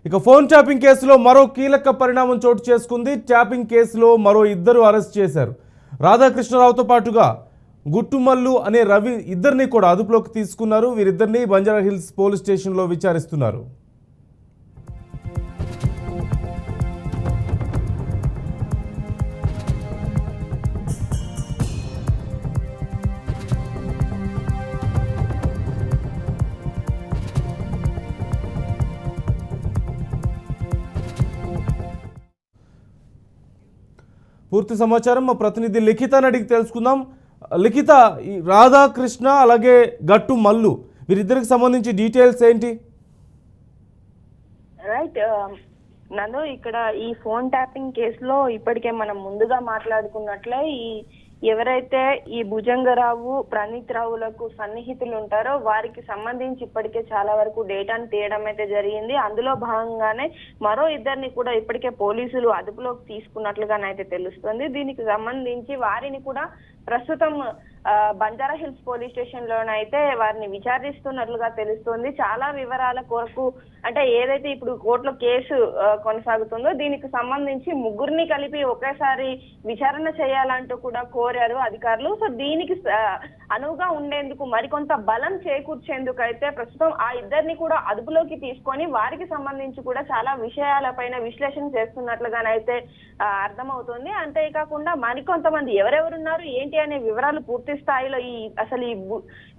ఇక phone tapping కేసులో మరో కీలక పరిణామం చోటు చేసుకుంది. ట్యాపింగ్ కేసులో మరో ఇద్దరు అరెస్ట్ చేశారు. రాధాకృష్ణరావుతో పాటుగా గుట్టుమల్లు అనే రవి ఇద్దరిని కూడా అదుపులోకి తీసుకున్నారు. వీరిద్దరిని బంజారాహిల్స్ పోలీస్ స్టేషన్లో విచారిస్తున్నారు. పూర్తి సమాచారం మా ప్రతినిధి లిఖితని అడిగి తెలుసుకుందాం. లిఖిత, ఈ రాధాకృష్ణ అలాగే గట్టు మల్లు వీరిద్దరికి సంబంధించి డీటెయిల్స్ ఏంటి? రైట్ నన్ను ఇక్కడ ఈ ఫోన్ ట్యాపింగ్ కేసులో ఇప్పటికే మనం ముందుగా మాట్లాడుకున్నట్లే ఎవరైతే ఈ భుజంగరావు ప్రణీత్ రావులకు సన్నిహితులు ఉంటారో వారికి సంబంధించి ఇప్పటికే చాలా వరకు డేటాను తీయడం అయితే జరిగింది. అందులో భాగంగానే మరో ఇద్దరిని కూడా ఇప్పటికే పోలీసులు అదుపులోకి తీసుకున్నట్లుగానైతే తెలుస్తుంది. దీనికి సంబంధించి వారిని కూడా ప్రస్తుతం బంజారా హిల్స్ పోలీస్ స్టేషన్ లోనైతే వారిని విచారిస్తున్నట్లుగా తెలుస్తోంది. చాలా వివరాల కొరకు అంటే ఏదైతే ఇప్పుడు కోర్టులో కేసు కొనసాగుతుందో దీనికి సంబంధించి ముగ్గురిని కలిపి ఒకేసారి విచారణ చేయాలంటూ కూడా కోరారు అధికారులు. సో దీనికి అనువుగా ఉండేందుకు మరికొంత బలం చేకూర్చేందుకు అయితే ప్రస్తుతం ఆ ఇద్దరిని కూడా అదుపులోకి తీసుకొని వారికి సంబంధించి కూడా చాలా విషయాలపైన విశ్లేషణ చేస్తున్నట్లుగానైతే అర్థమవుతుంది. అంతేకాకుండా మరికొంతమంది ఎవరెవరున్నారు ఏంటి అనే వివరాలు పూర్తి స్థాయిలో అసలు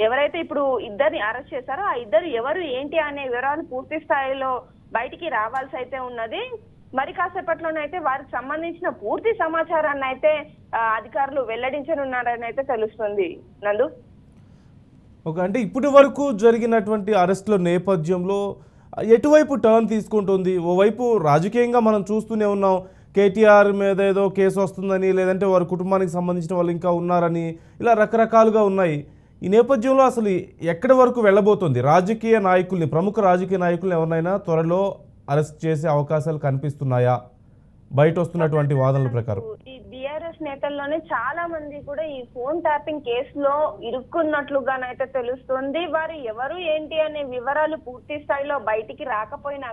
ఎవరైతే ఇప్పుడు ఇద్దరిని అరెస్ట్ చేశారో ఆ ఇద్దరు ఎవరు ఏంటి అనే వివరాలు పూర్తి స్థాయిలో బయటికి రావాల్సి అయితే ఉన్నది. మరి కాసేపట్లోనైతే వారికి సంబంధించిన పూర్తి సమాచారాన్ని అయితే అధికారులు వెల్లడించనున్నారని అయితే తెలుస్తుంది. నందు, అంటే ఇప్పటి వరకు జరిగినటువంటి అరెస్టుల నేపథ్యంలో ఎటువైపు టర్న్ తీసుకుంటుంది? ఓవైపు రాజకీయంగా మనం చూస్తూనే ఉన్నాం, కేటీఆర్ మీద ఏదో కేసు వస్తుందని, లేదంటే వారి కుటుంబానికి సంబంధించిన వాళ్ళు ఇంకా ఉన్నారని, ఇలా రకరకాలుగా ఉన్నాయి. ఈ నేపథ్యంలో అసలు ఎక్కడి వరకు వెళ్ళబోతుంది? రాజకీయ నాయకుల్ని, ప్రముఖ రాజకీయ నాయకుల్ని ఎవరినైనా త్వరలో అరెస్ట్ చేసే అవకాశాలు కనిపిస్తున్నాయా బయట వస్తున్నటువంటి వాదనల ప్రకారం? ఈ బీఆర్ఎస్ నేతల్లోనే చాలా మంది కూడా ఈ ఫోన్ ట్యాపింగ్ కేసులో ఇరుక్కున్నట్లుగానైతే తెలుస్తుంది. వారు ఎవరు ఏంటి అనే వివరాలు పూర్తి స్థాయిలో బయటికి రాకపోయినా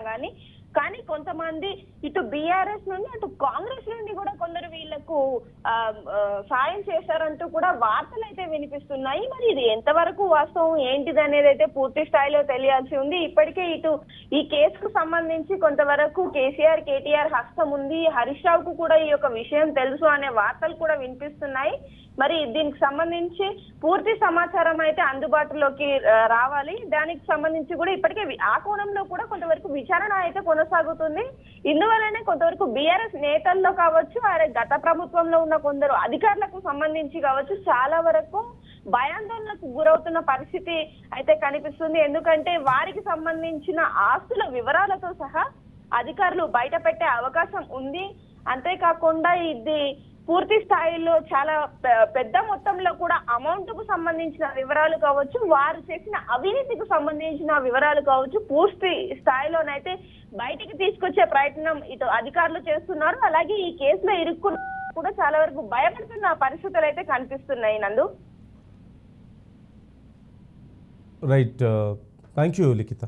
కానీ కొంతమంది ఇటు బీఆర్ఎస్ నుండి అటు కాంగ్రెస్ నుండి కూడా కొందరు వీళ్లకు సాయం చేశారంటూ కూడా వార్తలు అయితే వినిపిస్తున్నాయి. మరి ఇది ఎంతవరకు వాస్తవం ఏంటిది అనేది అయితే పూర్తి స్థాయిలో తెలియాల్సి ఉంది. ఇప్పటికే ఇటు ఈ కేసుకు సంబంధించి కొంతవరకు కేసీఆర్ కేటీఆర్ హస్తం ఉంది, హరీష్ రావుకు కూడా ఈ యొక్క విషయం తెలుసు అనే వార్తలు కూడా వినిపిస్తున్నాయి. మరి దీనికి సంబంధించి పూర్తి సమాచారం అయితే అందుబాటులోకి రావాలి. దానికి సంబంధించి కూడా ఇప్పటికే ఆ కోణంలో కూడా కొంతవరకు విచారణ అయితే కొనసాగుతుంది. ఇందువల్లనే కొంతవరకు బీఆర్ఎస్ నేతల్లో కావచ్చు, గత ప్రభుత్వంలో ఉన్న కొందరు అధికారులకు సంబంధించి కావచ్చు, చాలా వరకు భయాందోళనకు గురవుతున్న పరిస్థితి అయితే కనిపిస్తుంది. ఎందుకంటే వారికి సంబంధించిన ఆస్తుల వివరాలతో సహా అధికారులు బయట పెట్టే అవకాశం ఉంది. అంతేకాకుండా ఇది పూర్తి స్థాయిలో చాలా పెద్ద మొత్తంలో కూడా అమౌంట్ కు సంబంధించిన వివరాలు కావచ్చు, వారు చేసిన అవినీతికి సంబంధించిన వివరాలు కావచ్చు, పూర్తి స్థాయిలోనైతే బయటికి తీసుకొచ్చే ప్రయత్నం ఇటు అధికారులు చేస్తున్నారు. అలాగే ఈ కేసులో ఇరుక్కున్న కూడా చాలా వరకు భయపడుతున్న పరిస్థితులు అయితే కనిపిస్తున్నాయి. నందు, రైట్, థ్యాంక్ యూ లిఖిత.